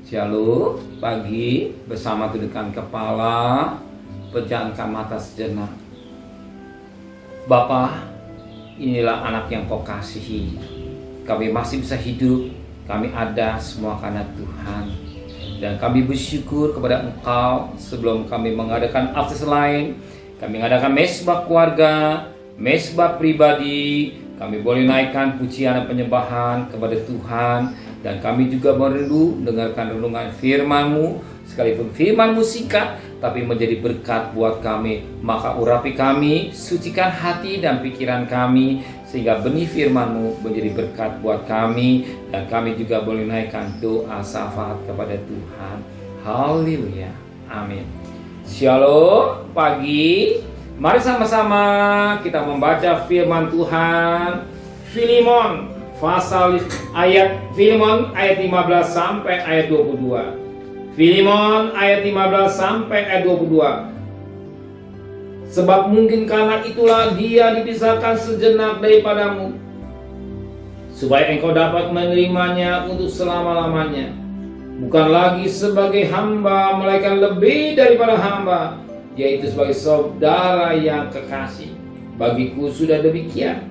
Shalom, pagi bersama tundukkan kepala, pejamkan mata sejenak. Bapa, inilah anak yang Kau kasihi. Kami masih bisa hidup, kami ada semua karena Tuhan. Dan kami bersyukur kepada Engkau sebelum kami mengadakan akses lain. Kami mengadakan mesbah keluarga, mesbah pribadi. Kami boleh naikkan pujian dan penyembahan kepada Tuhan. Dan kami juga merindu dengarkan renungan firman-Mu. Sekalipun firman-Mu singkat, tapi menjadi berkat buat kami. Maka urapi kami, sucikan hati dan pikiran kami, sehingga benih firman-Mu menjadi berkat buat kami. Dan kami juga boleh naikkan doa syafaat kepada Tuhan. Haleluya, amin. Shalom, pagi. Mari sama-sama kita membaca firman Tuhan. Filemon ayat 15 sampai ayat 22. Filemon ayat 15 sampai ayat 22. Sebab mungkin karena itulah dia dipisahkan sejenak daripadamu, supaya engkau dapat menerimanya untuk selama-lamanya, bukan lagi sebagai hamba, melainkan lebih daripada hamba, yaitu sebagai saudara yang kekasih. Bagiku sudah demikian,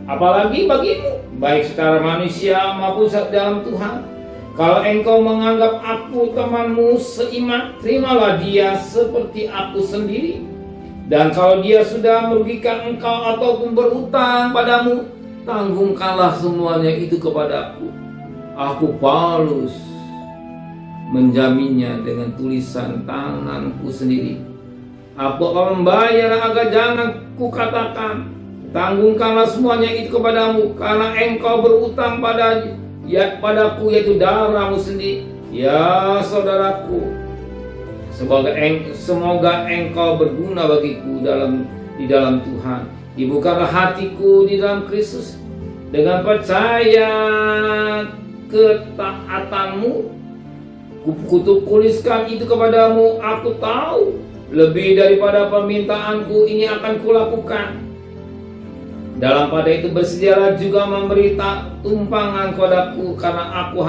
apalagi bagimu, baik secara manusia maupun dalam Tuhan. Kalau engkau menganggap aku temanmu seiman, terimalah dia seperti aku sendiri. Dan kalau dia sudah merugikan engkau ataupun berutang padamu, tanggungkanlah semuanya itu kepadaku. Aku Paulus menjaminnya dengan tulisan tanganku sendiri. Aku akan membayar agar jangan kukatakan, tanggungkanlah semuanya itu kepadamu, karena engkau berutang padaku, yaitu darahmu sendiri. Ya saudaraku, semoga engkau berguna bagiku di dalam Tuhan. Dibukalah hatiku di dalam Kristus dengan percaya ketaatanmu. Kutuliskan itu kepadamu. Aku tahu lebih daripada permintaanku ini akan kulakukan. Dalam pada itu bersedialah juga memberi tumpangan kepadaku, karena aku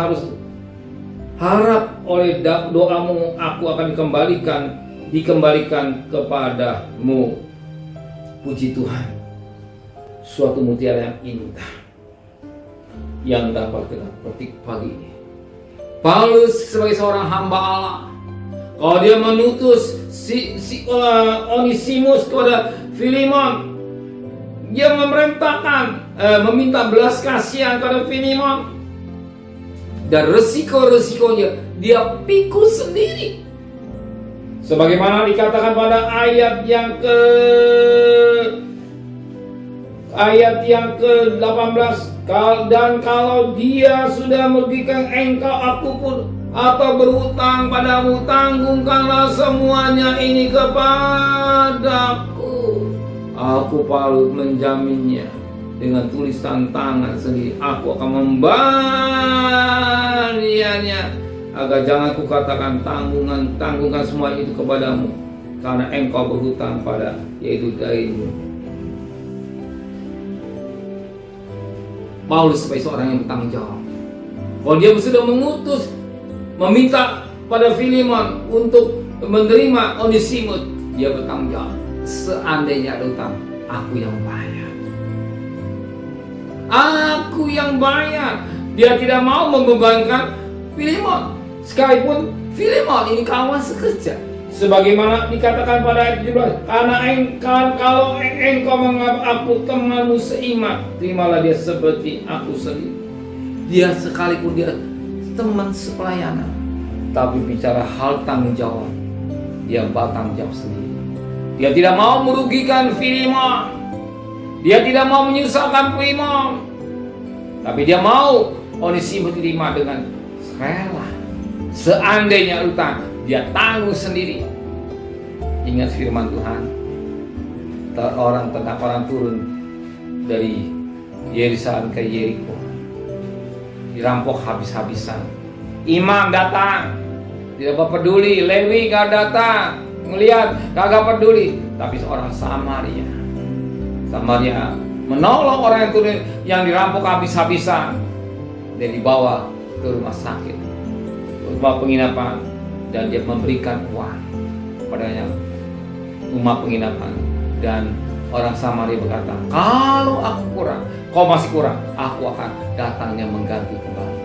harap oleh doamu aku akan dikembalikan kepadamu. Puji Tuhan, suatu mutiara yang indah yang dapat kita petik pagi ini. Paulus sebagai seorang hamba Allah, kalau dia menutus Onesimus kepada Filemon, dia meminta belas kasihan kepada Filemon, dan resikonya dia pikul sendiri. Sebagaimana dikatakan pada ayat yang ke-18, dan kalau dia sudah merugikan engkau atau berutang padamu, tanggungkanlah semuanya ini kepadaku. Aku Paulus menjaminnya dengan tulisan tangan sendiri. Aku akan membayarnya agar jangan kukatakan tanggungkan semua itu kepadamu, karena engkau berhutang pada, yaitu darimu. Paulus sebagai seorang yang bertanggung jawab. Kalau dia sudah meminta pada Filemon untuk menerima Onesimus, dia bertanggung jawab. Seandainya ada utang, aku yang bayar. Aku yang bayar. Dia tidak mau membebankan Filemon, sekalipun Filemon ini kawan sekerja. Sebagaimana dikatakan pada ayat 17, karena kalau engkau menganggap aku temanmu seiman, terimalah dia seperti aku sendiri. Dia sekalipun dia teman sepelayanan, tapi bicara hal tanggung jawab, dia bertanggung jawab sendiri. Dia tidak mau merugikan Filemon, dia tidak mau menyusahkan Filemon, tapi dia mau Onesimus diterima dengan rela. Seandainya utang, dia tanggung sendiri. Ingat firman Tuhan, orang turun dari Yerusalem ke Yeriko, dirampok habis-habisan. Imam datang, tidak peduli. Lewi gak datang, ngelihat kagak peduli. Tapi seorang Samaria menolong orang yang dirampok habis-habisan dan dibawa ke rumah sakit. rumah penginapan, dan dia memberikan uang kepadanya rumah penginapan. Dan orang Samaria berkata, kalau aku kurang, kau masih kurang, aku akan datangnya mengganti kembali.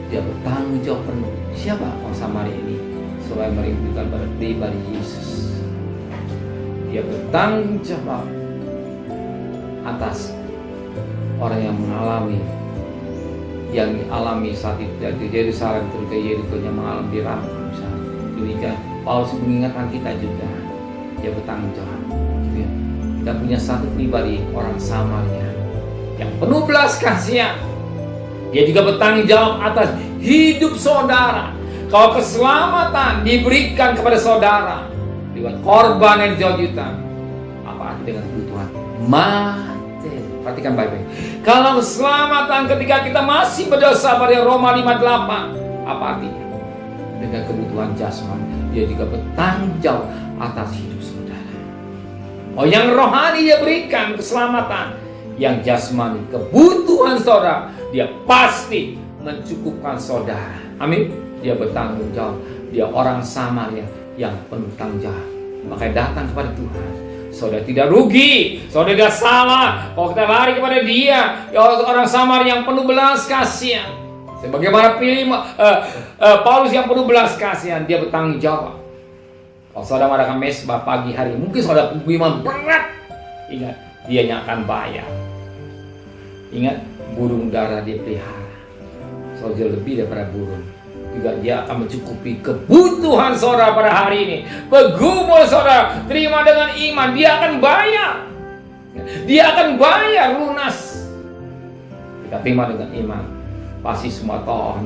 Dia bertanggung jawab penuh. Siapa orang Samaria ini? Supaya merindukan pada pribadi Yesus. Dia bertanggung jawab atas orang yang mengalami, yang dialami saat itu dari Yerusalem terus ke Yeriko, yang mengalami dirampok misalnya. Demikian Paulus mengingatkan kita juga, dia bertanggung jawab. Kita punya satu pribadi, orang Samaria yang penuh belas kasihan. Dia juga bertanggung jawab atas hidup saudara. Kalau keselamatan diberikan kepada saudara lewat korban yang dijual-jutaan, apa arti dengan kebutuhan mati? Perhatikan baik-baik. Kalau keselamatan ketika kita masih berdosa pada Roma 5:8, apa artinya? Dengan kebutuhan jasmani, dia juga bertanggung jawab atas hidup saudara. Oh, yang rohani dia berikan keselamatan, yang jasmani kebutuhan saudara, dia pasti mencukupkan saudara. Amin. Dia bertanggung jawab. Dia orang Samaria yang penuh tanggung jawab. Makanya datang kepada Tuhan. Saudara tidak rugi, saudara tidak salah kalau kita lari kepada Dia. Ya, orang Samaria yang penuh belas kasihan. Sebagaimana Paulus yang penuh belas kasihan, dia bertanggung jawab. Kalau saudara mengadakan mesbah pagi hari, mungkin saudara iman berat. Ingat, dia yang akan bayar. Ingat, burung dara dia pelihara. Saudara lebih daripada burung. Juga dia akan mencukupi kebutuhan saudara pada hari ini. Bergumul saudara, terima dengan iman, dia akan bayar. Dia akan bayar lunas. Kita terima dengan iman, pasti semua tolong.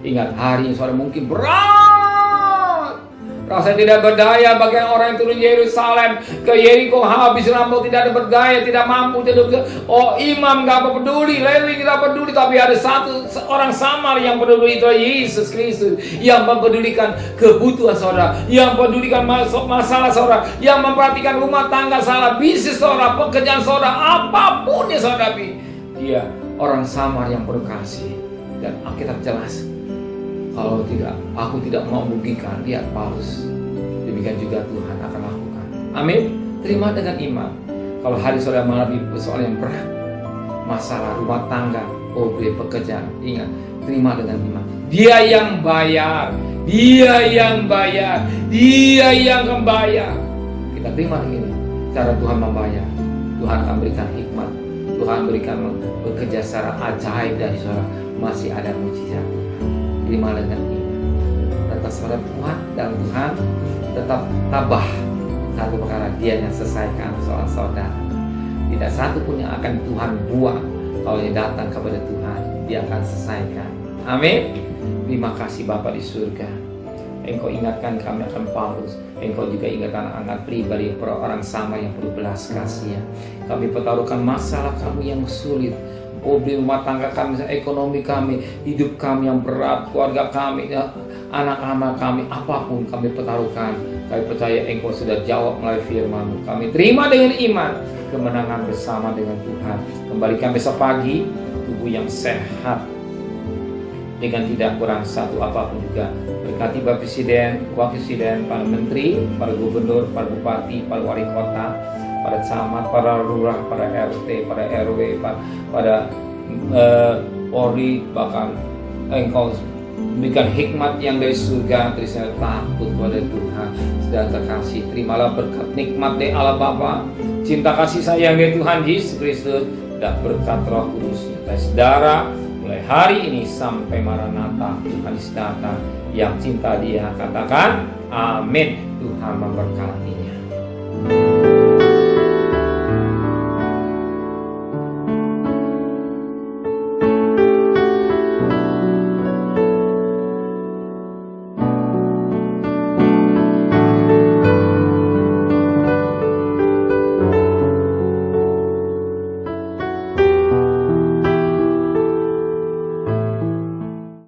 Ingat, hari ini saudara mungkin berat, rasa tidak berdaya. Bagian orang yang turun Yerusalem ke Yeriko habis rampok, tidak ada berdaya, tidak mampu, tidak bisa. Oh, imam gak peduli, Lewi tidak peduli, tapi ada satu orang Samar yang peduli, itu Yesus Kristus, yang mempedulikan kebutuhan saudara, yang mempedulikan masalah saudara, yang memperhatikan rumah tangga saudara, bisnis saudara, pekerjaan saudara, apapun yang saudara. Dia orang Samar yang penuh kasih. Dan Alkitab jelas, kalau tidak, aku tidak mau merugikan. Lihat Paulus. Demikian juga Tuhan akan lakukan. Amin. Terima dengan iman. Kalau hari saudara mengalami persoalan yang berat, masalah rumah tangga, pekerjaan, ingat, terima dengan iman. Dia yang bayar. Dia yang bayar. Dia yang membayar. Kita terima ini. Cara Tuhan membayar. Tuhan akan berikan hikmat. Tuhan berikan bekerja secara ajaib dari saudara. Masih ada mujizat. Terima dengan iman. Tetap saudara Tuhan dan Tuhan tetap tabah. Satu perkara, dia yang selesaikan soal saudara. Tidak satu pun yang akan Tuhan buang. Kalau dia datang kepada Tuhan, dia akan selesaikan. Amin. Terima kasih Bapa di surga. Engkau ingatkan kami akan Paulus. Engkau juga ingatkan anak pribadi orang sama yang perlu belas kasihan. Kami pertaruhkan masalah kami yang sulit, problem rumah tangga kami, ekonomi kami, hidup kami yang berat, keluarga kami, anak-anak kami, apapun kami pertaruhkan. Kami percaya Engkau sudah jawab melalui firman-Mu. Kami terima dengan iman kemenangan bersama dengan Tuhan. Kembalikan besok pagi tubuh yang sehat dengan tidak kurang satu apapun juga. Berkati Bapak Presiden, Wakil Presiden, para Menteri, para Gubernur, para Bupati, para Wali Kota, para camat, para lurah, para RT, para RW, pada Polri, bahkan Engkau berikan hikmat yang dari surga, terus takut kepada Tuhan. Sudah terkasih, terimalah berkat nikmat dari Allah Bapa, cinta kasih sayang dari Tuhan Yesus Kristus, dan berkat Roh Kudus dari saudara mulai hari ini sampai Maranatha, Tuhan Yesus datang. Yang cinta Dia katakan amin. Tuhan memberkatinya.